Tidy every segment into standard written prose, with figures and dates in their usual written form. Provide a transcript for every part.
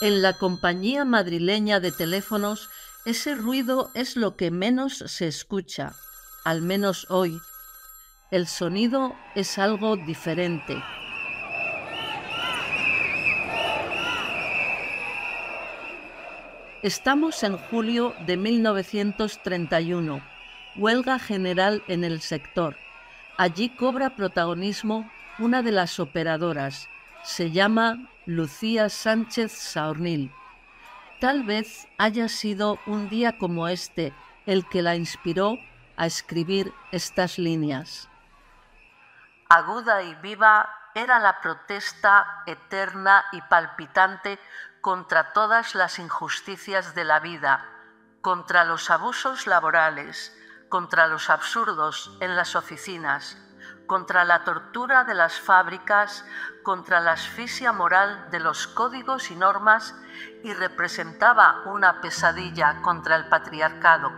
En la compañía madrileña de teléfonos, ese ruido es lo que menos se escucha, al menos hoy. El sonido es algo diferente. Estamos en julio de 1931, huelga general en el sector. Allí cobra protagonismo una de las operadoras. Se llama Lucía Sánchez Saornil. Tal vez haya sido un día como este el que la inspiró a escribir estas líneas. Aguda y viva era la protesta eterna y palpitante contra todas las injusticias de la vida, contra los abusos laborales, contra los absurdos en las oficinas, contra la tortura de las fábricas, contra la asfixia moral de los códigos y normas, y representaba una pesadilla contra el patriarcado.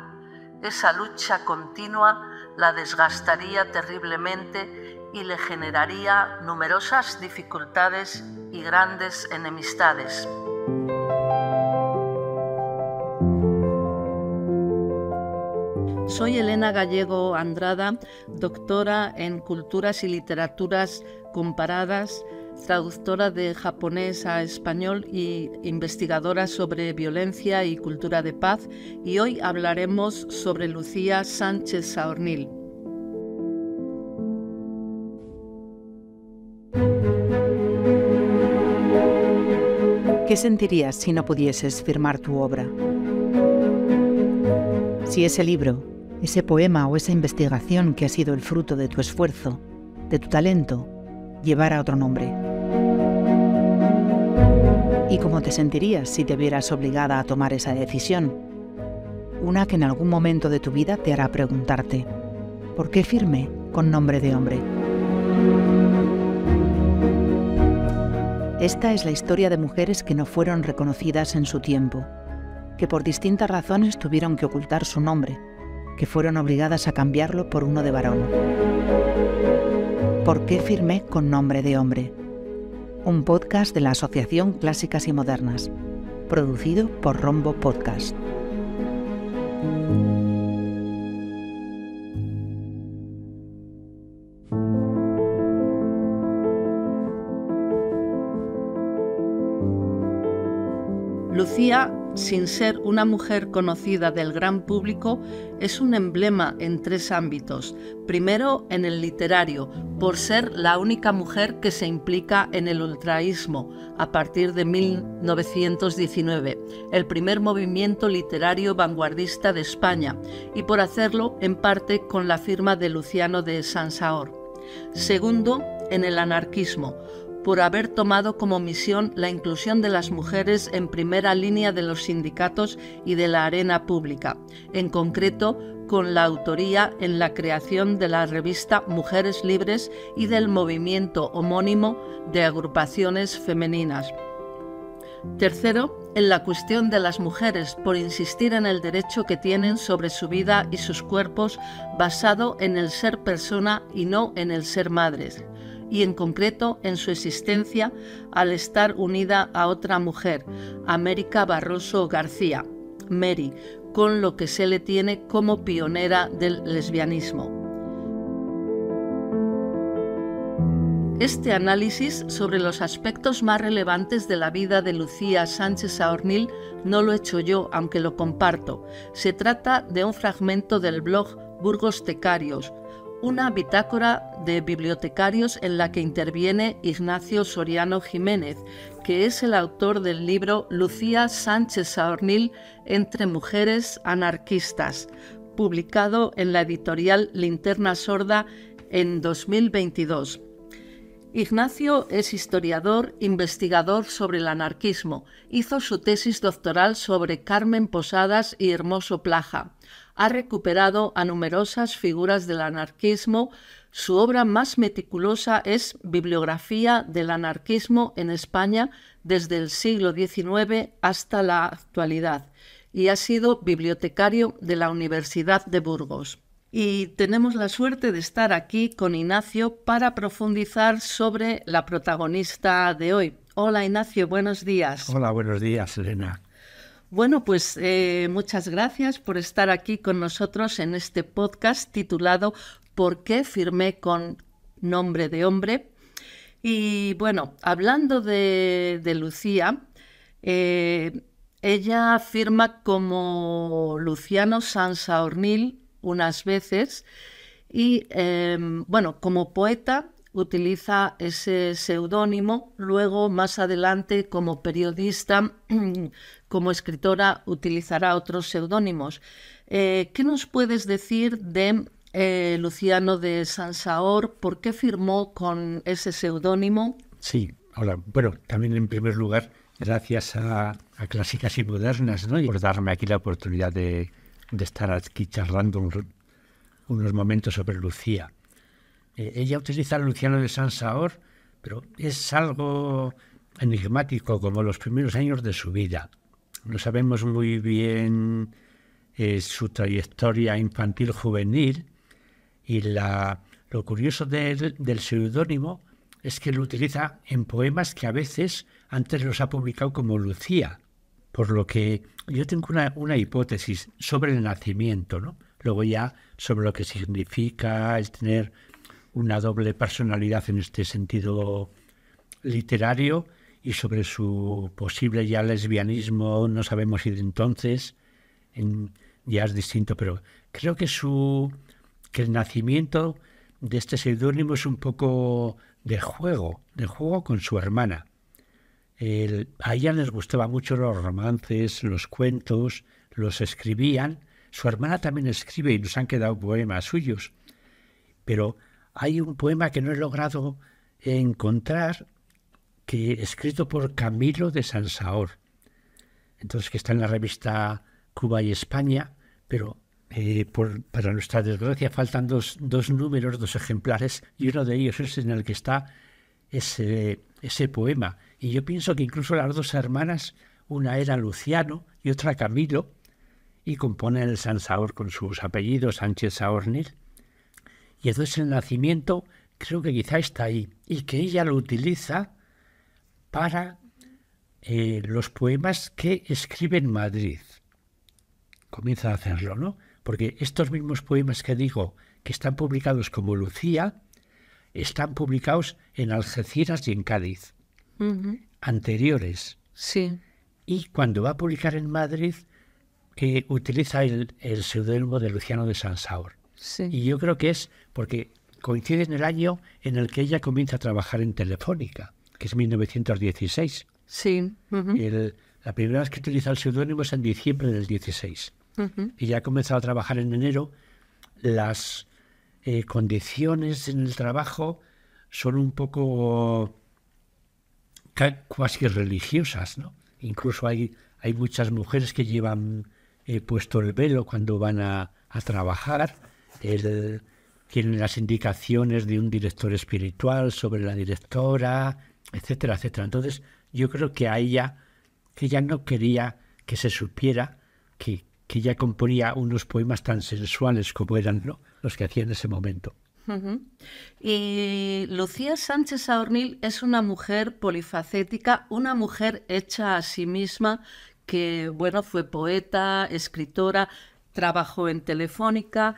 Esa lucha continua la desgastaría terriblemente y le generaría numerosas dificultades y grandes enemistades. Soy Elena Gallego Andrada, doctora en Culturas y Literaturas Comparadas, traductora de japonés a español y investigadora sobre violencia y cultura de paz, y hoy hablaremos sobre Lucía Sánchez Saornil. ¿Qué sentirías si no pudieses firmar tu obra? Si ese libro, ese poema o esa investigación que ha sido el fruto de tu esfuerzo, de tu talento, llevara otro nombre. ¿Y cómo te sentirías si te vieras obligada a tomar esa decisión? Una que en algún momento de tu vida te hará preguntarte, ¿por qué firmé con nombre de hombre? Esta es la historia de mujeres que no fueron reconocidas en su tiempo, que por distintas razones tuvieron que ocultar su nombre, que fueron obligadas a cambiarlo por uno de varón. ¿Por qué firmé con nombre de hombre? Un podcast de la Asociación Clásicas y Modernas, producido por Rombo Podcast. Lucía, sin ser una mujer conocida del gran público, es un emblema en tres ámbitos. Primero, en el literario, por ser la única mujer que se implica en el ultraísmo a partir de 1919, el primer movimiento literario vanguardista de España, y por hacerlo en parte con la firma de Luciano de Sansaor. Segundo, en el anarquismo, por haber tomado como misión la inclusión de las mujeres en primera línea de los sindicatos y de la arena pública, en concreto con la autoría en la creación de la revista Mujeres Libres y del movimiento homónimo de agrupaciones femeninas. Tercero, en la cuestión de las mujeres, por insistir en el derecho que tienen sobre su vida y sus cuerpos basado en el ser persona y no en el ser madres, y en concreto en su existencia al estar unida a otra mujer, América Barroso García, Mary, con lo que se le tiene como pionera del lesbianismo. Este análisis sobre los aspectos más relevantes de la vida de Lucía Sánchez Saornil no lo he hecho yo, aunque lo comparto. Se trata de un fragmento del blog Burgostecarios, una bitácora de bibliotecarios en la que interviene Ignacio Soriano Jiménez, que es el autor del libro Lucía Sánchez Saornil entre mujeres anarquistas, publicado en la editorial Linterna Sorda en 2022. Ignacio es historiador, investigador sobre el anarquismo. Hizo su tesis doctoral sobre Carmen Posadas y Hermoso Plaja. Ha recuperado a numerosas figuras del anarquismo. Su obra más meticulosa es Bibliografía del anarquismo en España desde el siglo XIX hasta la actualidad, y ha sido bibliotecario de la Universidad de Burgos. Y tenemos la suerte de estar aquí con Ignacio para profundizar sobre la protagonista de hoy. Hola Ignacio, buenos días. Hola, buenos días, Elena. Bueno, pues muchas gracias por estar aquí con nosotros en este podcast titulado ¿Por qué firmé con nombre de hombre? Y bueno, hablando de Lucía, ella firma como Luciano Sansaornil unas veces y bueno, como poeta utiliza ese seudónimo, luego más adelante como periodista, como escritora utilizará otros seudónimos. ¿Qué nos puedes decir de Luciano de Sansaor? ¿Por qué firmó con ese seudónimo? Sí, hola. Bueno, también en primer lugar, gracias a Clásicas y Modernas, ¿no? Y por darme aquí la oportunidad de estar aquí charlando unos momentos sobre Lucía. Ella utiliza a Luciano de Sansaor, pero es algo enigmático, como los primeros años de su vida. No sabemos muy bien su trayectoria infantil-juvenil, y lo curioso del seudónimo es que lo utiliza en poemas que a veces antes los ha publicado como Lucía, por lo que yo tengo una hipótesis sobre el nacimiento, ¿no? Luego ya sobre lo que significa el tener una doble personalidad en este sentido literario, y sobre su posible ya lesbianismo, no sabemos si de entonces ya es distinto, pero creo que el nacimiento de este seudónimo es un poco de juego con su hermana. A ella les gustaba mucho los romances, los cuentos, los escribían. Su hermana también escribe y nos han quedado poemas suyos, pero hay un poema que no he logrado encontrar, escrito por Camilo de Sansaor, entonces, que está en la revista Cuba y España, pero para nuestra desgracia faltan dos números, 2 ejemplares, y uno de ellos es en el que está ese poema. Y yo pienso que incluso las 2 hermanas, una era Luciano y otra Camilo, y componen el Sansaor con sus apellidos, Sánchez Saornil. Y entonces el nacimiento creo que quizá está ahí, y que ella lo utiliza para los poemas que escribe en Madrid. Comienza a hacerlo, ¿no? Porque estos mismos poemas que digo que están publicados como Lucía, están publicados en Algeciras y en Cádiz, anteriores. Sí. Y cuando va a publicar en Madrid, utiliza el seudónimo de Luciano de Sansaor. Sí. Y yo creo que es porque coincide en el año en el que ella comienza a trabajar en Telefónica, que es 1916. Sí. La primera vez que utiliza el seudónimo es en diciembre del 16. Y ya ha comenzado a trabajar en enero. Las condiciones en el trabajo son un poco casi religiosas, ¿no? Incluso hay muchas mujeres que llevan puesto el velo cuando van a trabajar. Tienen las indicaciones de un director espiritual sobre la directora, etcétera, etcétera. Entonces, yo creo que ella no quería que se supiera que ella componía unos poemas tan sensuales como eran, ¿no?, los que hacía en ese momento. Y Lucía Sánchez Saornil es una mujer polifacética, una mujer hecha a sí misma, que bueno, fue poeta, escritora, trabajó en Telefónica,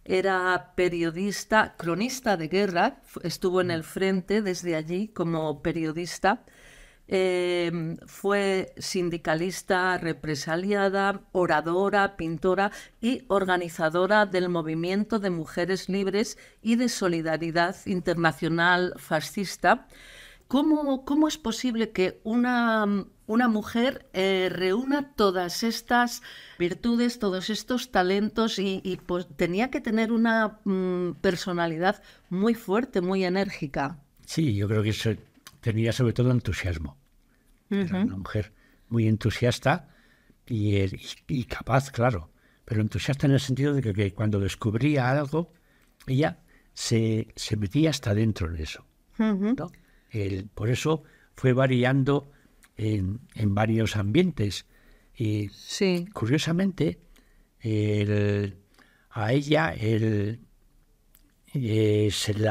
era periodista, cronista de guerra, estuvo en el frente desde allí como periodista. Fue sindicalista represaliada, oradora, pintora y organizadora del movimiento de mujeres libres y de solidaridad internacional fascista. ¿Cómo es posible que una mujer reúna todas estas virtudes, todos estos talentos y pues, tenía que tener una personalidad muy fuerte, muy enérgica? Sí, yo creo que eso tenía sobre todo entusiasmo. Era una mujer muy entusiasta y capaz, claro, pero entusiasta en el sentido de que cuando descubría algo, ella se metía hasta dentro en eso, ¿no? Por eso fue variando en varios ambientes. Y sí, curiosamente, a ella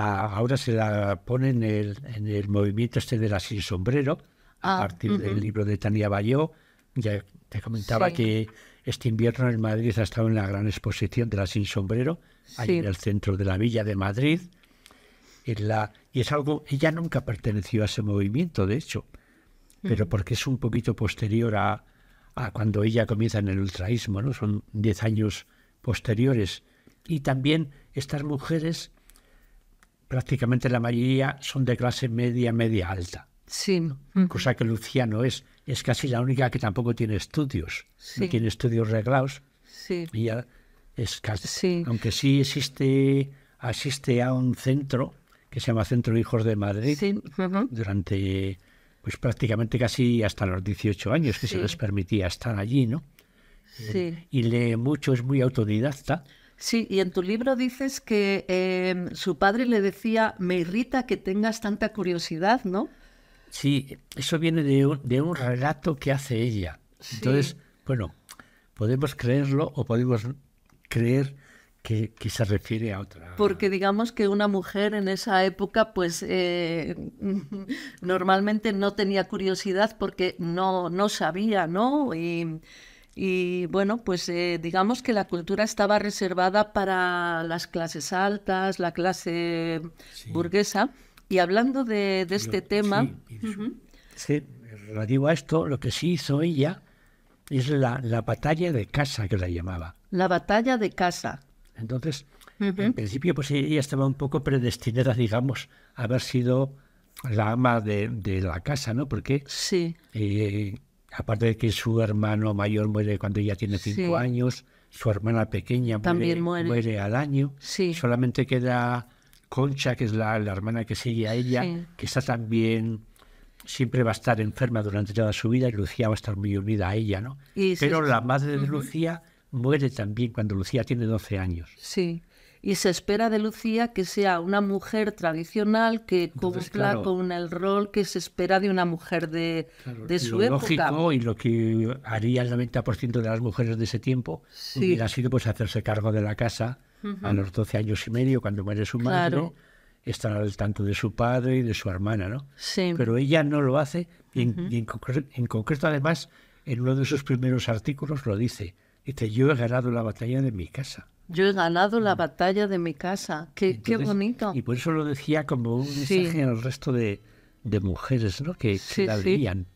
ahora se la pone en el movimiento este de la sin sombrero, a partir del libro de Tania Bayó. Ya te comentaba que este invierno en Madrid ha estado en la gran exposición de la Sin Sombrero, ahí en el centro de la Villa de Madrid. Y es algo, ella nunca perteneció a ese movimiento, de hecho, pero porque es un poquito posterior a cuando ella comienza en el ultraísmo, ¿no? Son 10 años posteriores. Y también estas mujeres, prácticamente la mayoría, son de clase media, media alta. Sí. Cosa que Lucía no es. Es casi la única que tampoco tiene estudios. No tiene estudios reglados. Sí. Ella es casi, aunque sí asiste a un centro que se llama Centro Hijos de Madrid durante pues prácticamente casi hasta los 18 años que se les permitía estar allí, ¿no? Y lee mucho, es muy autodidacta. Sí, y en tu libro dices que su padre le decía, me irrita que tengas tanta curiosidad, ¿no? Sí, eso viene de un relato que hace ella. Entonces, bueno, podemos creerlo o podemos creer que se refiere a otra. Porque digamos que una mujer en esa época pues normalmente no tenía curiosidad porque no sabía, ¿no? Y bueno, pues digamos que la cultura estaba reservada para las clases altas, la clase burguesa. Y hablando de este tema... Sí, relativo a esto, lo que sí hizo ella es la batalla de casa, que la llamaba. La batalla de casa. Entonces, en principio, pues ella estaba un poco predestinada, digamos, a haber sido la ama de la casa, ¿no? Porque aparte de que su hermano mayor muere cuando ella tiene 5 años, su hermana pequeña muere al año, solamente queda Concha, que es la hermana que sigue a ella, que está también, siempre va a estar enferma durante toda su vida, y Lucía va a estar muy unida a ella, ¿no? Pero la madre de Lucía muere también cuando Lucía tiene 12 años. Sí, y se espera de Lucía que sea una mujer tradicional que cumpla con el rol que se espera de una mujer de su época. Lógico, y lo que haría el 90% de las mujeres de ese tiempo hubiera sido pues hacerse cargo de la casa a los 12 años y medio, cuando muere su madre, estar al tanto de su padre y de su hermana, ¿no? Sí. Pero ella no lo hace, y en concreto, además, en uno de sus primeros artículos lo dice. Dice, yo he ganado la batalla de mi casa. Yo he ganado la batalla de mi casa. Qué bonito. Y por eso lo decía como un mensaje al resto de mujeres, ¿no? que la veían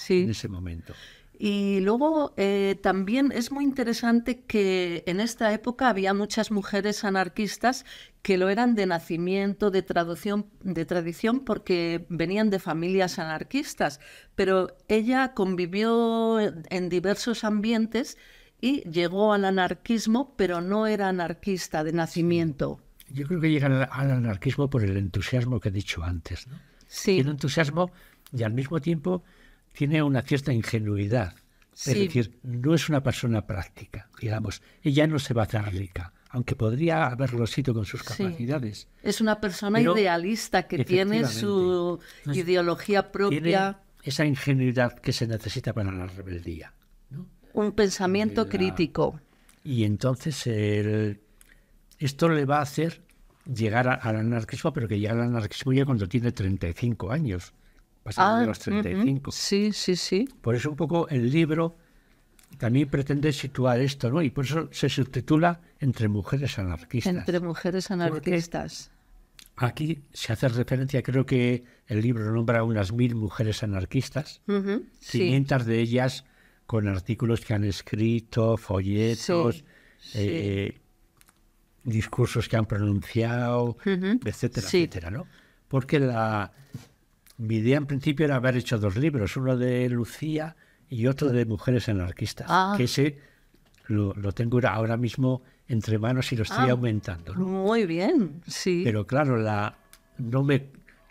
en ese momento. Y luego también es muy interesante que en esta época había muchas mujeres anarquistas que lo eran de nacimiento, de tradición, porque venían de familias anarquistas. Pero ella convivió en diversos ambientes y llegó al anarquismo, pero no era anarquista de nacimiento. Yo creo que llega al anarquismo por el entusiasmo que he dicho antes, ¿no? Sí. Tiene entusiasmo y al mismo tiempo tiene una cierta ingenuidad. Es decir, no es una persona práctica, digamos. Ella no se va a hacer rica, aunque podría haberlo sido con sus capacidades. Es una persona idealista que tiene su ideología propia. Tiene esa ingenuidad que se necesita para la rebeldía, ¿no? Un pensamiento crítico. Y entonces esto le va a hacer llegar al anarquismo, pero que llega al anarquismo ya cuando tiene 35 años. Pasando de los 35. Sí. Por eso un poco el libro también pretende situar esto, ¿no? Y por eso se subtitula Entre mujeres anarquistas. Entre mujeres anarquistas. Porque aquí se hace referencia, creo que el libro nombra unas 1000 mujeres anarquistas, 500 de ellas con artículos que han escrito, folletos, discursos que han pronunciado, etcétera, etcétera, ¿no? Porque mi idea en principio era haber hecho 2 libros, uno de Lucía y otro de mujeres anarquistas, que ese lo tengo ahora mismo entre manos y lo estoy aumentando, ¿no? Muy bien, sí. Pero claro,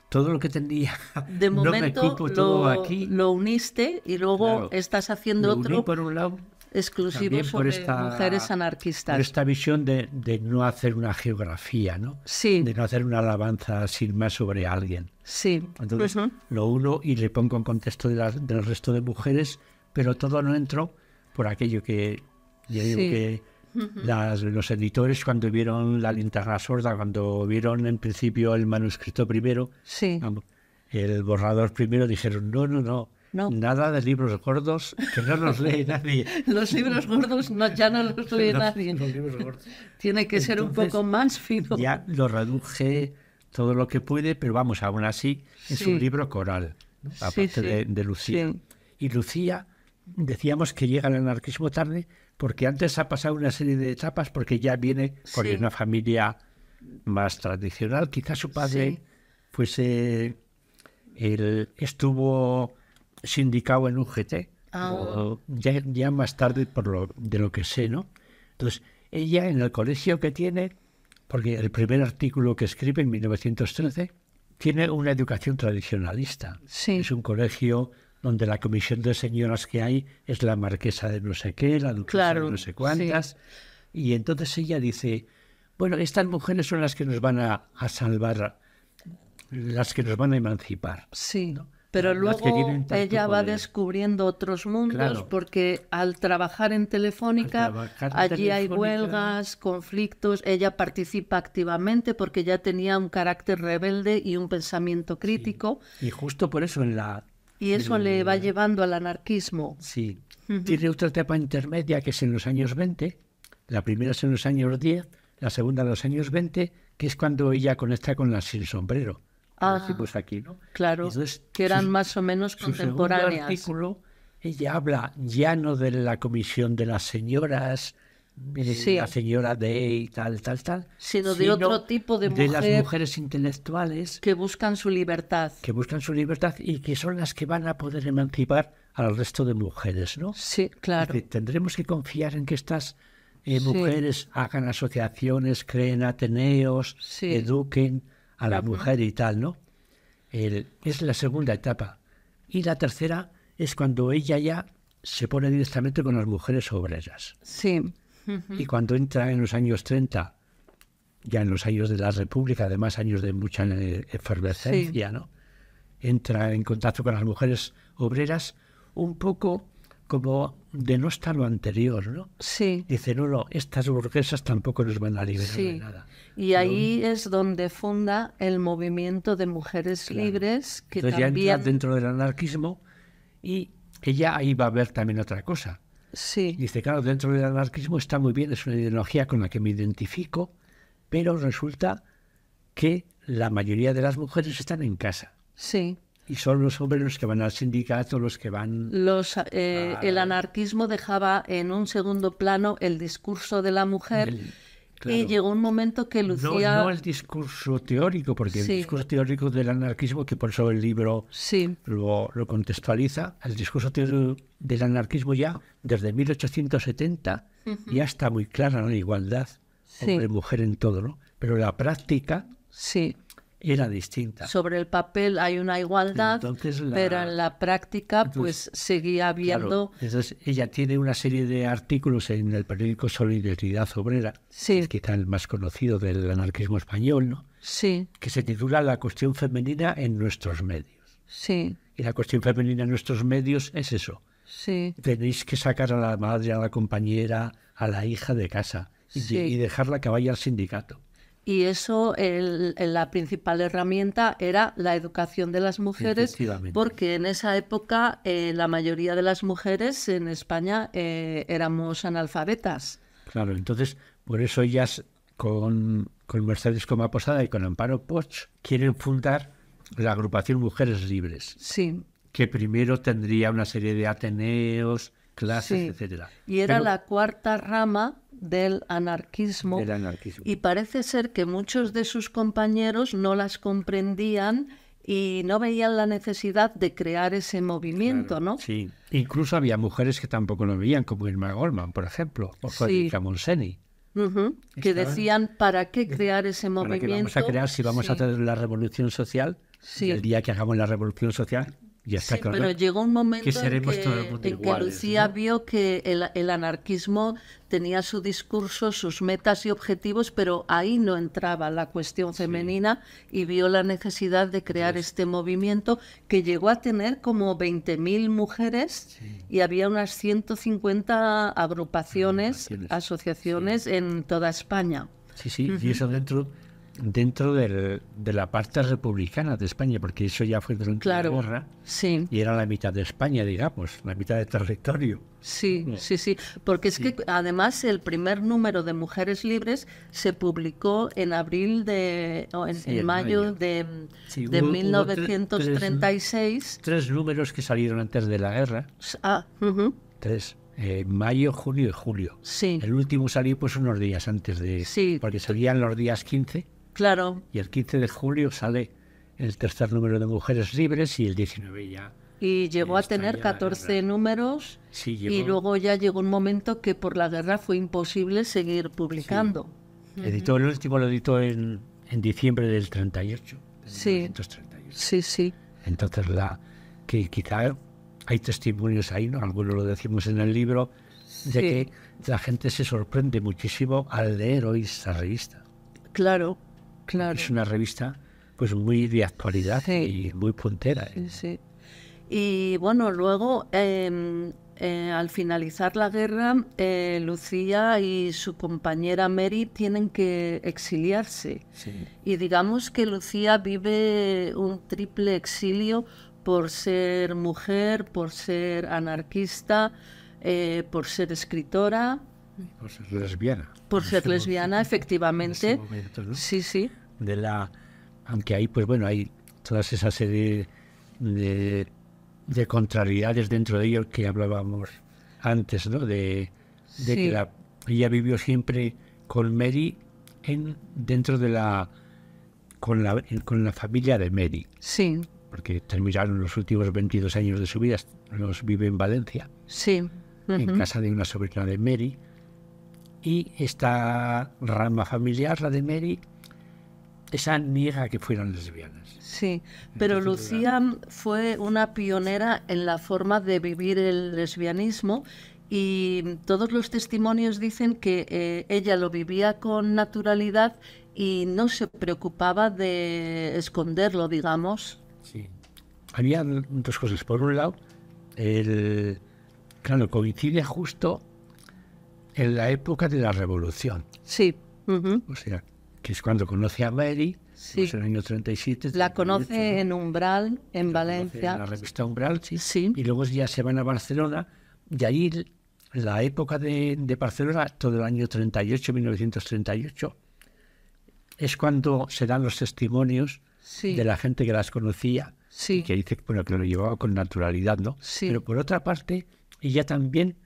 todo lo que tenía, de momento no me cupo todo aquí. Lo uniste y luego estás haciendo otro por un lado, exclusivo sobre mujeres anarquistas. Por esta visión de no hacer una geografía, ¿no? Sí. De no hacer una alabanza sin más sobre alguien. Sí. Entonces lo uno y le pongo en contexto del resto de mujeres, pero todo no entró por aquello que yo digo que los editores, cuando vieron La linterna sorda, cuando vieron en principio el manuscrito primero, el borrador primero, dijeron no, No. Nada de libros gordos que no los lee nadie. Los libros gordos ya no los lee nadie. Los libros gordos. Tiene que ser un poco más fino. Ya lo reduje todo lo que pude, pero vamos, aún así es un libro coral, ¿no? Aparte de Lucía. Sí. Y Lucía, decíamos que llega al anarquismo tarde porque antes ha pasado una serie de etapas, porque ya viene de una familia más tradicional. Quizás su padre estuvo sindicado en UGT, ya más tarde de lo que sé, ¿no? Entonces, ella en el colegio que tiene, porque el primer artículo que escribe en 1913, tiene una educación tradicionalista. Sí. Es un colegio donde la comisión de señoras que hay es la marquesa de no sé qué, la duquesa de no sé cuántas. Sí. Y entonces ella dice, bueno, estas mujeres son las que nos van a salvar, las que nos van a emancipar. Sí, ¿no? pero luego ella va descubriendo otros mundos, porque al trabajar en Telefónica, allí hay huelgas, conflictos, ella participa activamente porque ya tenía un carácter rebelde y un pensamiento crítico. Sí. Y justo por eso Y eso le va llevando al anarquismo. Sí. Tiene otra etapa intermedia que es en los años 20, la primera es en los años 10, la segunda en los años 20, que es cuando ella conecta con las sin sombrero. Pues aquí, ¿no? Claro, entonces, que eran más o menos contemporáneas. En artículo, ella habla ya no de la comisión de las señoras, la señora de y tal, sino de otro tipo de mujer, de las mujeres intelectuales que buscan su libertad. Que buscan su libertad y que son las que van a poder emancipar al resto de mujeres, ¿no? Sí, claro. Es decir, tendremos que confiar en que estas mujeres hagan asociaciones, creen ateneos, eduquen a la mujer y tal, ¿no? Es la segunda etapa. Y la tercera es cuando ella ya se pone directamente con las mujeres obreras. Sí. Y cuando entra en los años 30, ya en los años de la República, además años de mucha efervescencia, ¿no? Entra en contacto con las mujeres obreras un poco como denosta lo anterior, ¿no? Sí. Dice, no, estas burguesas tampoco nos van a liberar de nada. Y ahí es donde funda el movimiento de mujeres libres, que entonces también... ya entra dentro del anarquismo y ella ahí va a ver también otra cosa. Sí. Dice, claro, dentro del anarquismo está muy bien, es una ideología con la que me identifico, pero resulta que la mayoría de las mujeres están en casa. Sí. Y son los hombres los que van al sindicato, los que van... El anarquismo dejaba en un segundo plano el discurso de la mujer y llegó un momento que Lucía... No el discurso teórico, porque el discurso teórico del anarquismo, que por eso el libro lo contextualiza, el discurso teórico del anarquismo ya, desde 1870, ya está muy clara, ¿no? La igualdad, hombre-mujer en todo, ¿no? Pero la práctica... era distinta. Sobre el papel hay una igualdad, pero en la práctica pues seguía habiendo... Claro, entonces ella tiene una serie de artículos en el periódico Solidaridad Obrera, que es quizá el más conocido del anarquismo español, ¿no? Que se titula La cuestión femenina en nuestros medios. Y la cuestión femenina en nuestros medios es eso. Tenéis que sacar a la madre, a la compañera, a la hija de casa y dejarla que vaya al sindicato. Y eso, la principal herramienta era la educación de las mujeres, porque en esa época la mayoría de las mujeres en España éramos analfabetas. Claro, entonces por eso ellas con Mercedes Coma Posada y con Amparo Poch quieren fundar la agrupación Mujeres Libres, que primero tendría una serie de ateneos, clases, etcétera. Y era la cuarta rama del anarquismo, y parece ser que muchos de sus compañeros no las comprendían y no veían la necesidad de crear ese movimiento, ¿no? Sí, incluso había mujeres que tampoco lo veían, como Irma Goldman, por ejemplo, o Federica Monseni. Que decían, ¿para qué crear ese movimiento? ¿Para qué vamos a crear si vamos a hacer la revolución social? El día que hagamos la revolución social... pero llegó un momento en que Lucía vio que el anarquismo tenía su discurso, sus metas y objetivos, pero ahí no entraba la cuestión femenina y vio la necesidad de crear este movimiento que llegó a tener como 20.000 mujeres y había unas 150 agrupaciones, asociaciones en toda España. Y eso dentro dentro de la parte republicana de España, porque eso ya fue durante la guerra, sí. Y era la mitad de España, digamos, la mitad de territorio. Sí, porque es que además el primer número de Mujeres Libres se publicó en abril en mayo de 1936. Tres números que salieron antes de la guerra. Tres. Mayo, junio y julio. Sí. El último salió pues unos días antes porque salían los días 15. Claro. Y el 15 de julio sale el tercer número de Mujeres Libres y el 19 ya. Y llegó a tener 14 números, sí, llegó. Y luego ya llegó un momento que por la guerra fue imposible seguir publicando. Sí. El último lo editó en diciembre del 38. Sí. 1938. Sí. Entonces que quizá hay testimonios ahí, ¿no? Algunos lo decimos en el libro, de que la gente se sorprende muchísimo al leer hoy esta revista. Claro. Es una revista pues muy de actualidad y muy puntera. Sí. Y bueno, luego al finalizar la guerra, Lucía y su compañera Mary tienen que exiliarse. Sí. Y digamos que Lucía vive un triple exilio por ser mujer, por ser anarquista, por ser escritora. Por ser lesbiana. Por ser lesbiana, efectivamente. En ese momento, ¿no? Sí. Aunque ahí, pues bueno, hay toda esa serie de contrariedades dentro de ello que hablábamos antes, ¿no? De que ella vivió siempre con Mary dentro de con la familia de Mary. Sí. Porque terminaron los últimos 22 años de su vida, los vive en Valencia. Sí. En casa de una sobrina de Mary. Y esta rama familiar, la de Mary, esa niega que fueran lesbianas. Sí, pero entonces, Lucía fue una pionera en la forma de vivir el lesbianismo y todos los testimonios dicen que ella lo vivía con naturalidad y no se preocupaba de esconderlo, digamos. Sí. Había dos cosas. Por un lado, claro, coincide justo en la época de la Revolución. Sí. O sea, que es cuando conoce a Mary, pues en el año 37. La conoce en Umbral, en Valencia. En la revista Umbral, sí. Y luego ya se van a Barcelona, y ahí la época de Barcelona, todo el año 38, 1938, es cuando se dan los testimonios de la gente que las conocía, y que dice que lo llevaba con naturalidad, ¿no? Sí. Pero por otra parte, ella también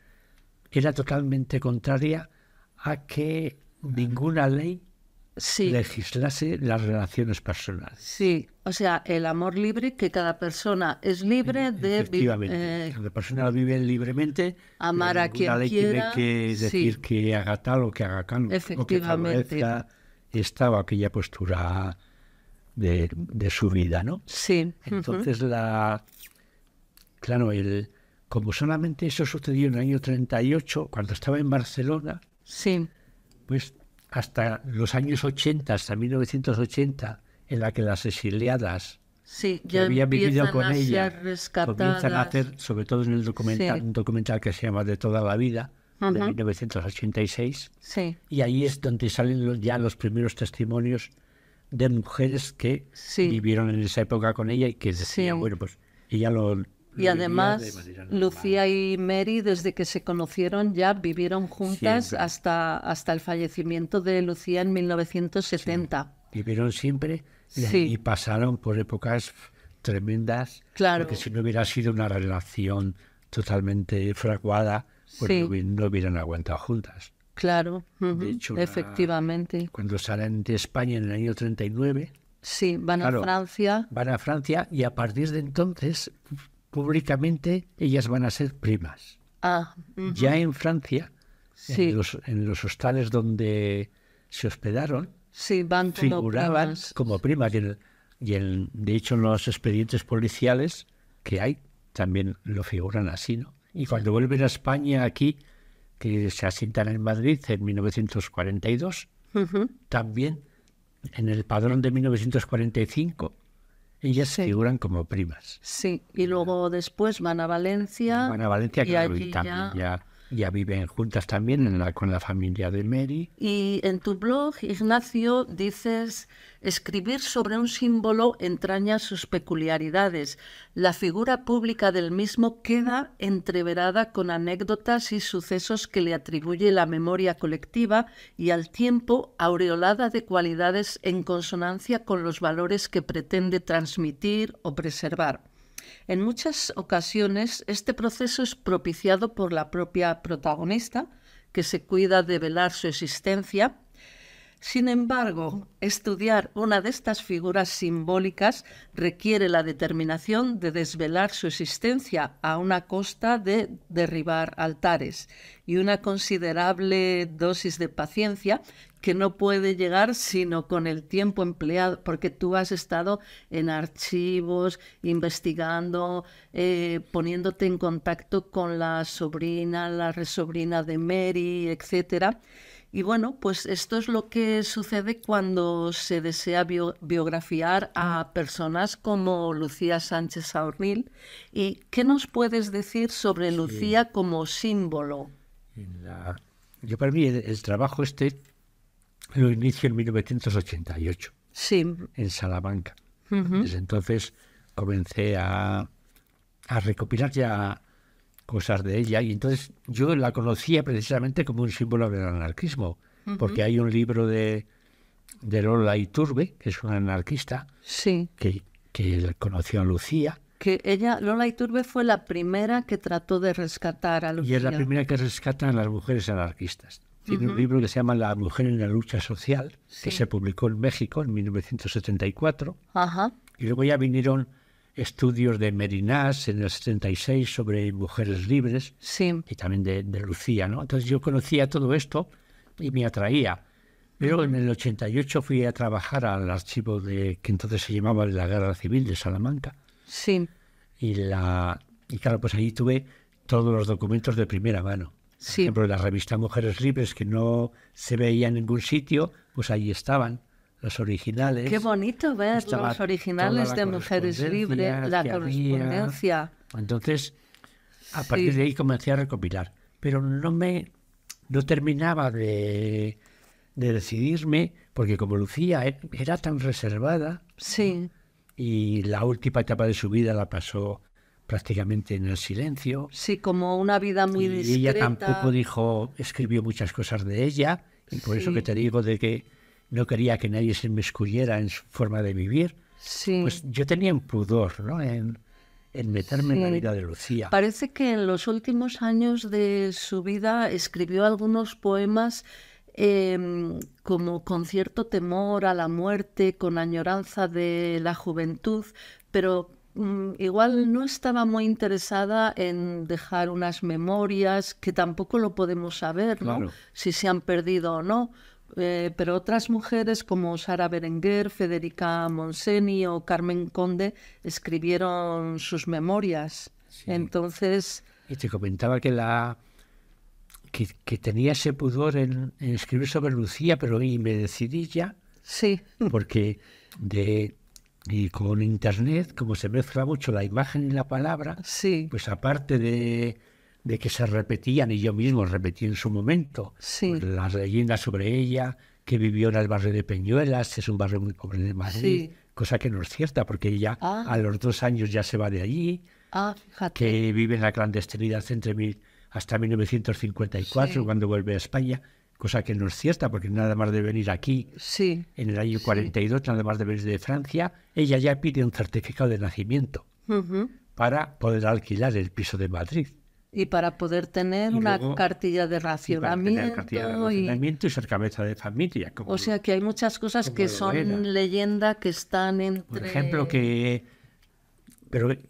era totalmente contraria a que ninguna ley legislase las relaciones personales. Sí, o sea, el amor libre, que cada persona es libre de... Efectivamente, cada persona vive libremente. Amar a quien ley quiera. Tiene que decir que haga tal o que haga tal, o que favorezca esta o aquella postura de su vida, ¿no? Sí. Entonces, claro, como solamente eso sucedió en el año 38, cuando estaba en Barcelona, pues hasta los años 80, hasta 1980, en la que las exiliadas que habían vivido con ella comienzan a hacer, sobre todo en el documental, un documental que se llama De toda la vida, de 1986, y ahí es donde salen ya los primeros testimonios de mujeres que vivieron en esa época con ella y que decían, bueno, pues ella y además, Lucía y Mary, desde que se conocieron, ya vivieron juntas hasta el fallecimiento de Lucía en 1970. Sí. Vivieron siempre y pasaron por épocas tremendas, porque si no hubiera sido una relación totalmente fraguada, pues no hubieran aguantado juntas. Claro, de hecho, efectivamente. Cuando salen de España en el año 39... Sí, van a Francia. Van a Francia y a partir de entonces... públicamente ellas van a ser primas. Ya en Francia, en los hostales donde se hospedaron, figuraban como primas. De hecho, en los expedientes policiales que hay, también lo figuran así, ¿no? Y cuando vuelven a España aquí, que se asientan en Madrid en 1942, también en el padrón de 1945, ellas figuran como primas. Sí, y luego después van a Valencia. Van a Valencia, claro, y también ya Ya viven juntas también con la familia de Mary. Y en tu blog, Ignacio, dices: escribir sobre un símbolo entraña sus peculiaridades. La figura pública del mismo queda entreverada con anécdotas y sucesos que le atribuye la memoria colectiva y al tiempo aureolada de cualidades en consonancia con los valores que pretende transmitir o preservar. En muchas ocasiones este proceso es propiciado por la propia protagonista, que se cuida de velar su existencia. Sin embargo, estudiar una de estas figuras simbólicas requiere la determinación de desvelar su existencia a una costa de derribar altares y una considerable dosis de paciencia que no puede llegar sino con el tiempo empleado, porque tú has estado en archivos, investigando, poniéndote en contacto con la sobrina, la resobrina de Mary, etcétera. Y bueno, pues esto es lo que sucede cuando se desea biografiar a personas como Lucía Sánchez Saornil. ¿Y qué nos puedes decir sobre Lucía como símbolo? Yo para mí el trabajo lo inicio en 1988, sí, en Salamanca. Desde entonces comencé a recopilar ya cosas de ella, y entonces yo la conocía precisamente como un símbolo del anarquismo, porque hay un libro de Lola Iturbe, que es una anarquista, sí, que conoció a Lucía. Que Lola Iturbe fue la primera que trató de rescatar a Lucía. Y es la primera que rescatan a las mujeres anarquistas. Tiene un libro que se llama La mujer en la lucha social, que se publicó en México en 1974. Ajá. Y luego ya vinieron estudios de Merinás en el 76 sobre mujeres libres, y también de Lucía, ¿no? Entonces yo conocía todo esto y me atraía. Pero en el 88 fui a trabajar al archivo que entonces se llamaba la Guerra Civil de Salamanca. Sí. Y claro, pues ahí tuve todos los documentos de primera mano. Por ejemplo, la revista Mujeres Libres, que no se veía en ningún sitio, pues ahí estaban los originales. Qué bonito ver los originales de Mujeres Libres, la correspondencia. Entonces, a partir de ahí comencé a recopilar. Pero no terminaba de decidirme, porque como Lucía era tan reservada, y la última etapa de su vida la pasó prácticamente en el silencio. Sí, como una vida muy discreta. Y ella tampoco escribió muchas cosas de ella, y por eso que te digo de que no quería que nadie se inmiscuyera en su forma de vivir. Pues yo tenía un pudor, ¿no?, en meterme en la vida de Lucía. Parece que en los últimos años de su vida escribió algunos poemas como con cierto temor a la muerte, con añoranza de la juventud, pero igual no estaba muy interesada en dejar unas memorias, que tampoco lo podemos saber, ¿no? Claro. Si se han perdido o no. Pero otras mujeres como Sara Berenguer, Federica Monseni o Carmen Conde escribieron sus memorias. Entonces... Y te comentaba que tenía ese pudor en escribir sobre Lucía, pero me decidí ya, porque y con Internet, como se mezcla mucho la imagen y la palabra, pues aparte de que se repetían, y yo mismo repetí en su momento, pues las leyendas sobre ella, que vivió en el barrio de Peñuelas, es un barrio muy pobre de Madrid, cosa que no es cierta, porque ella a los 2 años ya se va de allí, que vive en la clandestinidad hasta 1954, cuando vuelve a España, cosa que no es cierta, porque nada más de venir aquí, en el año 42, nada más de venir de Francia, ella ya pide un certificado de nacimiento para poder alquilar el piso de Madrid. Y para poder tener una cartilla de racionamiento. Y ser cabeza de familia. O sea que hay muchas cosas que son leyenda, que están entre... Por ejemplo,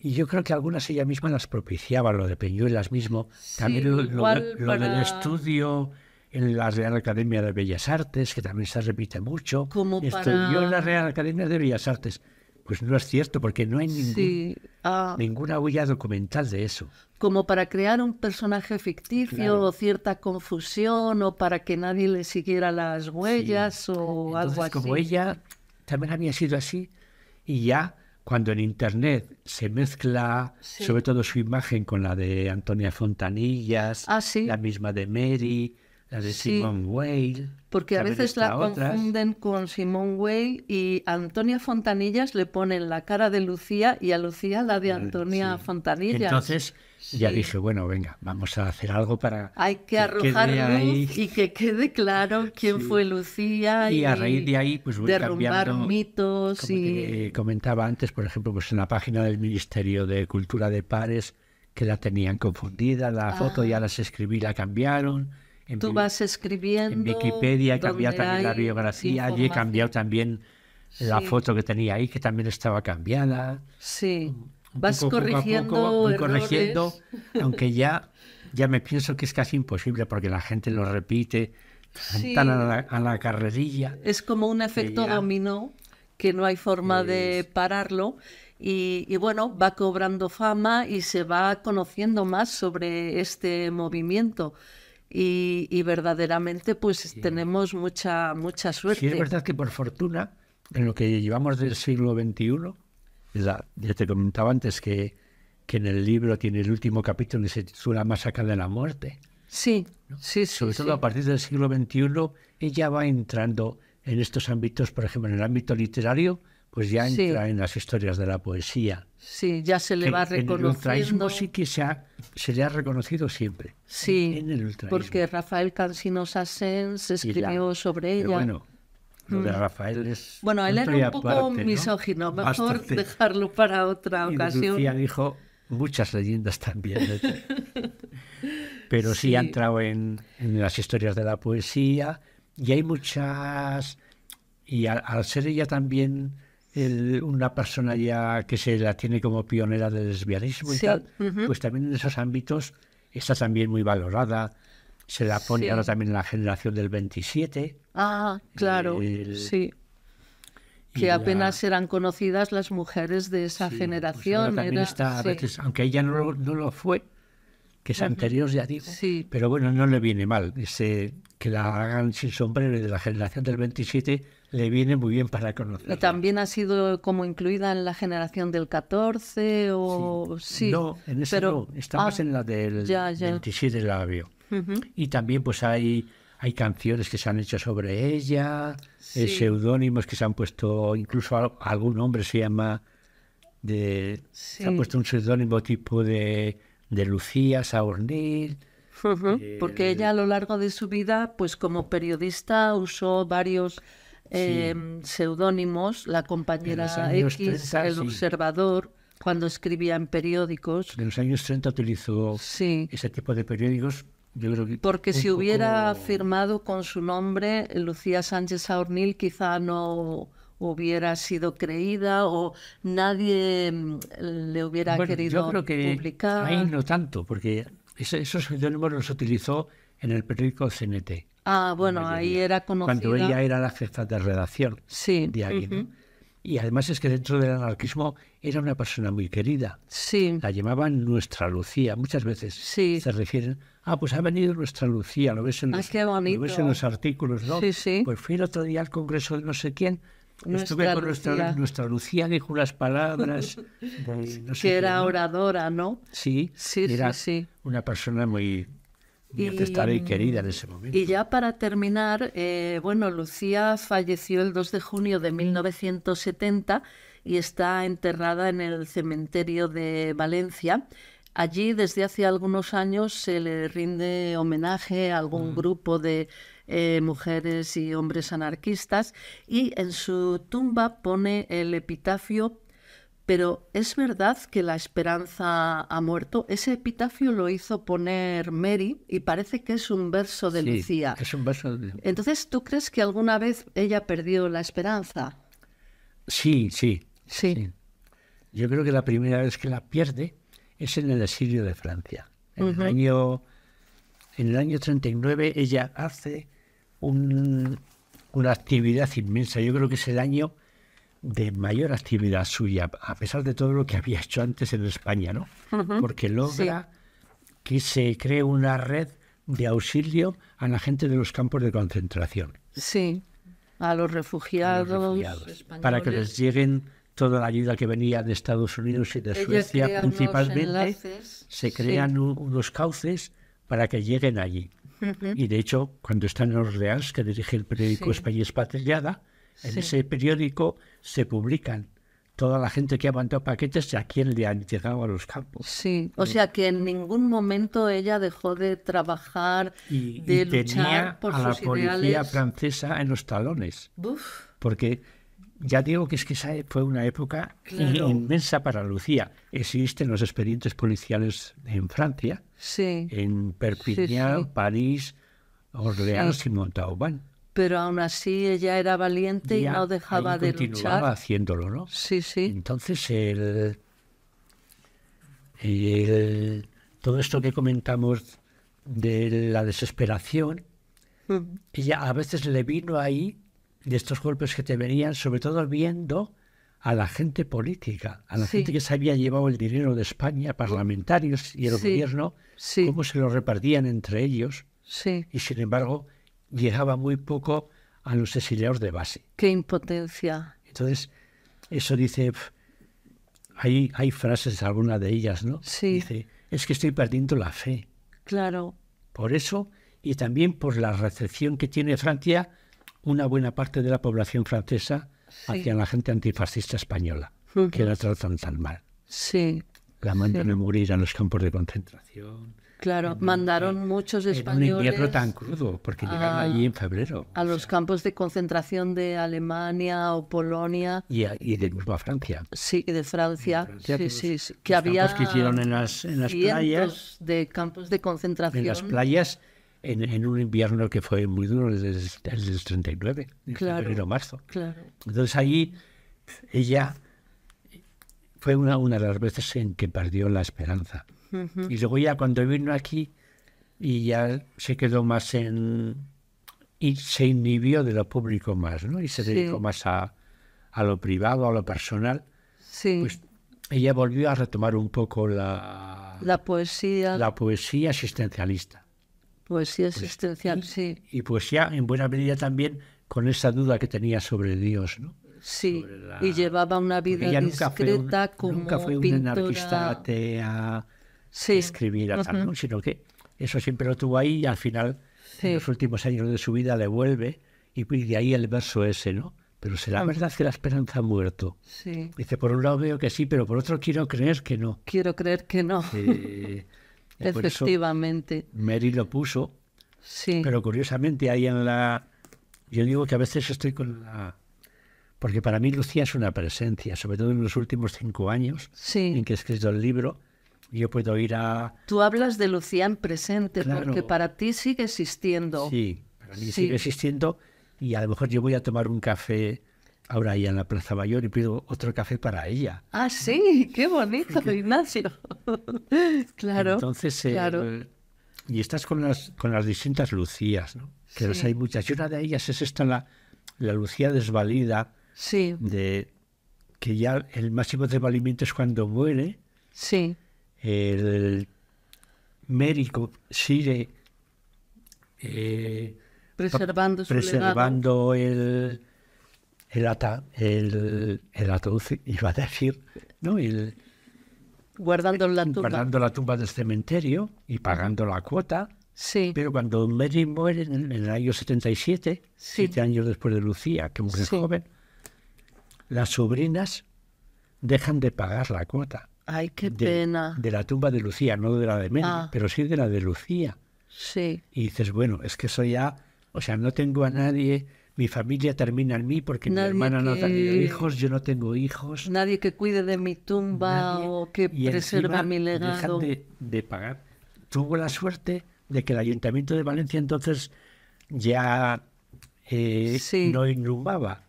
y yo creo que algunas ella misma las propiciaba, lo de Peñuelas mismo. También lo del estudio en la Real Academia de Bellas Artes, que también se repite mucho. Estudió en la Real Academia de Bellas Artes. Pues no es cierto, porque no hay ninguna huella documental de eso. Como para crear un personaje ficticio o cierta confusión, o para que nadie le siguiera las huellas o entonces, algo así. Como ella también había sido así, y ya cuando en Internet se mezcla sobre todo su imagen con la de Antonia Fontanillas, la misma de Mary, la de Simone Weil. Porque a veces la confunden con Simone Weil y a Antonia Fontanillas le ponen la cara de Lucía y a Lucía la de Antonia Fontanillas. Entonces ya dije, bueno, venga, vamos a hacer algo para... Hay que arrojar luz y que quede claro quién fue Lucía. Y a raíz de ahí, pues voy derrumbar cambiando, mitos. Como te comentaba antes, por ejemplo, pues en la página del Ministerio de Cultura de Pares, que la tenían confundida, la foto ya las escribí, la cambiaron. Tú vas escribiendo. En Wikipedia he cambiado también la biografía, allí he cambiado también la foto que tenía ahí, que también estaba cambiada. Sí. Vas corrigiendo voy corrigiendo, aunque ya me pienso que es casi imposible porque la gente lo repite tan a la carrerilla. Es como un efecto dominó que no hay forma de pararlo y bueno, va cobrando fama y se va conociendo más sobre este movimiento y verdaderamente pues tenemos mucha suerte. Sí, es verdad que por fortuna en lo que llevamos del siglo XXI, ya te comentaba antes que en el libro tiene el último capítulo que se titula Masacre de la Muerte. Sí, ¿no? sí. Sobre todo a partir del siglo XXI, ella va entrando en estos ámbitos, por ejemplo, en el ámbito literario, pues ya entra en las historias de la poesía. Sí, ya se le va reconociendo. En el ultraísmo sí que se le ha reconocido siempre. Sí, en el ultraísmo. Porque Rafael Cansinos Sassens escribió sobre ella. Pero bueno, lo de Rafael es... Bueno, él era un poco misógino, ¿no? Mejor dejarlo para otra ocasión. Lucía dijo muchas leyendas también. Pero sí ha entrado en las historias de la poesía y hay muchas... Y al ser ella también una persona ya que se la tiene como pionera del lesbianismo y tal, pues también en esos ámbitos está también muy valorada. Se la pone ahora también en la generación del 27. Ah, claro, sí. Que apenas eran conocidas las mujeres de esa generación. Pues también está, a veces, aunque ella no lo fue, que es anterior, ya digo, pero bueno, no le viene mal. Que la hagan sin sombrero de la generación del 27 le viene muy bien para conocerla. ¿También ha sido como incluida en la generación del 14 o...? Sí, no, en esa no, estamos en la del 27 la veo. Y también pues hay canciones que se han hecho sobre ella, seudónimos que se han puesto, incluso algún hombre se llama, se ha puesto un seudónimo tipo de Lucía Saornil. Porque ella a lo largo de su vida, pues como periodista usó varios seudónimos, la compañera X, 30, el Observador, cuando escribía en periódicos. En los años 30 utilizó ese tipo de periódicos. Yo creo que porque si hubiera firmado con su nombre Lucía Sánchez Saornil, quizá no hubiera sido creída o nadie le hubiera querido yo creo que publicar. Ahí no tanto, porque esos seudónimos los utilizó en el periódico CNT. Ah, bueno, ahí era conocida. Cuando ella era la jefa de redacción de ahí, ¿no? Y además es que dentro del anarquismo era una persona muy querida. Sí. La llamaban nuestra Lucía. Muchas veces se refieren, pues ha venido nuestra Lucía, lo ves en los artículos, ¿no? Sí. Pues fui el otro día al congreso de no sé quién, estuve con nuestra Lucía, dijo unas palabras. No sé que era oradora, ¿no? Sí, era una persona muy aceptada y querida en ese momento. Y ya para terminar, Lucía falleció el 2 de junio de 1970 y está enterrada en el cementerio de Valencia. Allí desde hace algunos años se le rinde homenaje a algún grupo de mujeres y hombres anarquistas y en su tumba pone el epitafio: pero es verdad que la esperanza ha muerto. Ese epitafio lo hizo poner Mary y parece que es un verso de Lucía. Es un verso de... Entonces, ¿tú crees que alguna vez ella perdió la esperanza? Sí. Yo creo que la primera vez que la pierde es en el exilio de Francia. En el año 39 ella hace una actividad inmensa. Yo creo que es el año de mayor actividad suya, a pesar de todo lo que había hecho antes en España, ¿no? Porque logra que se cree una red de auxilio a la gente de los campos de concentración. Sí, a los refugiados para que les lleguen toda la ayuda que venía de Estados Unidos y de Ella Suecia crea unos principalmente, enlaces, se sí. crean unos cauces para que lleguen allí. Y de hecho, cuando está en Orleans, que dirige el periódico Sí. España Expatriada, en Sí. ese periódico se publican toda la gente que ha mandado paquetes y a quién le han llegado a los campos. Sí, o sea que en ningún momento ella dejó de trabajar, Y de luchar tenía por a la sus policía ideales. francesa en los talones. Uf, Porque ya digo que es que esa fue una época Claro. inmensa para Lucía. Existen los expedientes policiales en Francia, sí, en Perpiñán, Sí, sí. París, Orleans Sí. y Montauban. pero aún así ella era valiente y Ya no dejaba ahí de continuaba luchar. haciéndolo, ¿no? Sí, sí, Entonces, todo esto que comentamos de la desesperación, ella a veces le vino ahí de estos golpes que te venían, sobre todo viendo a la gente política, a la Sí. gente que se había llevado el dinero de España, parlamentarios y el Sí. gobierno, Sí. cómo se lo repartían entre ellos, sí, y sin embargo llegaba muy poco a los exiliados de base. qué impotencia. Entonces, eso dice, hay frases, alguna de ellas, ¿no? Sí. Dice, es que estoy perdiendo la fe. Claro, Por eso, y también por la recepción que tiene Francia, una buena parte de la población francesa hacia la gente antifascista española, que la tratan tan mal. sí, La mandan a morir a los campos de concentración. claro. Mandaron muchos En un españoles invierno tan crudo, porque llegaron allí en febrero. a los campos de concentración de Alemania o Polonia, Y de mismo a Francia. sí, de Francia, Francia, sí, los- sí, sí, los que había campos que hicieron en las playas. cientos de campos de En concentración. las playas, en un invierno que fue muy duro, el del 39, en Claro. febrero-marzo. Claro, Entonces ahí ella fue una de las veces en que perdió la esperanza. Y luego ya cuando vino aquí y ya se quedó más y se inhibió de lo público más, ¿no? Y se Sí. dedicó más a lo privado, a lo personal. sí, Pues ella volvió a retomar un poco la poesía existencialista. poesía existencial, sí, Y poesía en buena medida también con esa duda que tenía sobre Dios, ¿no? sí, sobre la- y llevaba una Porque vida ella nunca discreta como nunca fue un pintora. anarquista atea, Sí, escribir a tal, ¿no? Sino que eso siempre lo tuvo ahí y al final, Sí. en los últimos años de su vida, le vuelve y de ahí el verso ese, ¿no? Pero será verdad que la esperanza ha muerto. sí. Dice, por un lado veo que sí, pero por otro quiero creer que no. Quiero creer que no. Y por eso Efectivamente, Mary lo puso, sí, pero curiosamente ahí yo digo que a veces estoy con porque para mí Lucía es una presencia, sobre todo en los últimos 5 años sí. en que he escrito el libro. Yo puedo ir a... Tú hablas de Lucía en presente, Claro. porque para ti sigue existiendo. Sí, para mí Sí. sigue existiendo y a lo mejor yo voy a tomar un café ahora ahí en la Plaza Mayor y pido otro café para ella. Ah, sí, qué bonito, Ignacio. Claro, Entonces, claro. y estás con las distintas Lucías, ¿no? Que las Sí. hay muchas. Y una de ellas es esta, la Lucía desvalida, Sí, de que ya el máximo desvalimiento es cuando muere. sí, El médico sigue preservando su legado. preservando el ataúd, iba a decir, ¿no? Guardando la tumba. Guardando la tumba del cementerio y pagando la cuota. Sí, Pero cuando Mary muere en el año 77, Sí. 7 años después de Lucía, que muere Sí. joven, las sobrinas dejan de pagar la cuota ay, qué de, pena. de la tumba de Lucía, no de la de Mary, Ah. pero sí de la de Lucía. Sí, Y dices, bueno, es que eso ya, o sea, no tengo a nadie, mi familia termina en mí porque mi Nadie hermana no ha tenido que- hijos, yo no tengo hijos. nadie que cuide de mi tumba nadie, o que y preserva encima mi legado. dejan de pagar. Tuvo la suerte de que el Ayuntamiento de Valencia entonces ya Sí. no inhumaba.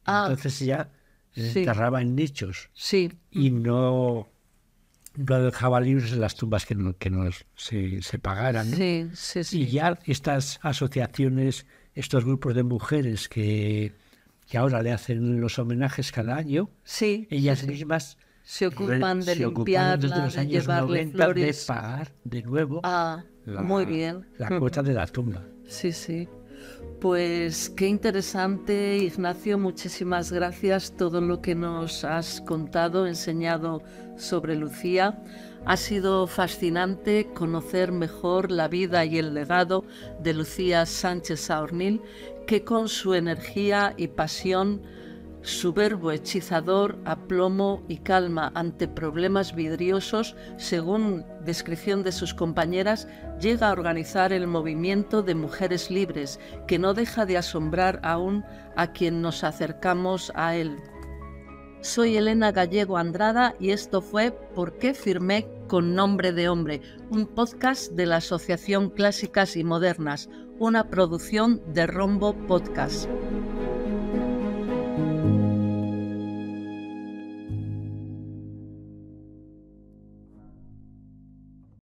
Ah. Entonces ya Sí. enterraba en nichos Sí, y no dejaba libres las tumbas que no se pagaran, ¿no? sí, sí, sí. Y ya estas asociaciones, estos grupos de mujeres que ahora le hacen los homenajes cada año, Sí, ellas sí, sí. mismas Se ocupan de se ocuparon desde limpiarla, los de años llevarle 90 flores. de pagar de nuevo Ah, muy bien. la cuota de la tumba. Sí, sí. Pues qué interesante, Ignacio, muchísimas gracias todo lo que nos has contado, enseñado sobre Lucía. Ha sido fascinante conocer mejor la vida y el legado de Lucía Sánchez Saornil, que con su energía y pasión, su verbo hechizador, aplomo y calma ante problemas vidriosos, según descripción de sus compañeras, llega a organizar el movimiento de mujeres libres, que no deja de asombrar aún a quien nos acercamos a él. Soy Elena Gallego Andrada y esto fue ¿Por qué firmé con nombre de hombre?, un podcast de la Asociación Clásicas y Modernas, una producción de Rombo Podcast.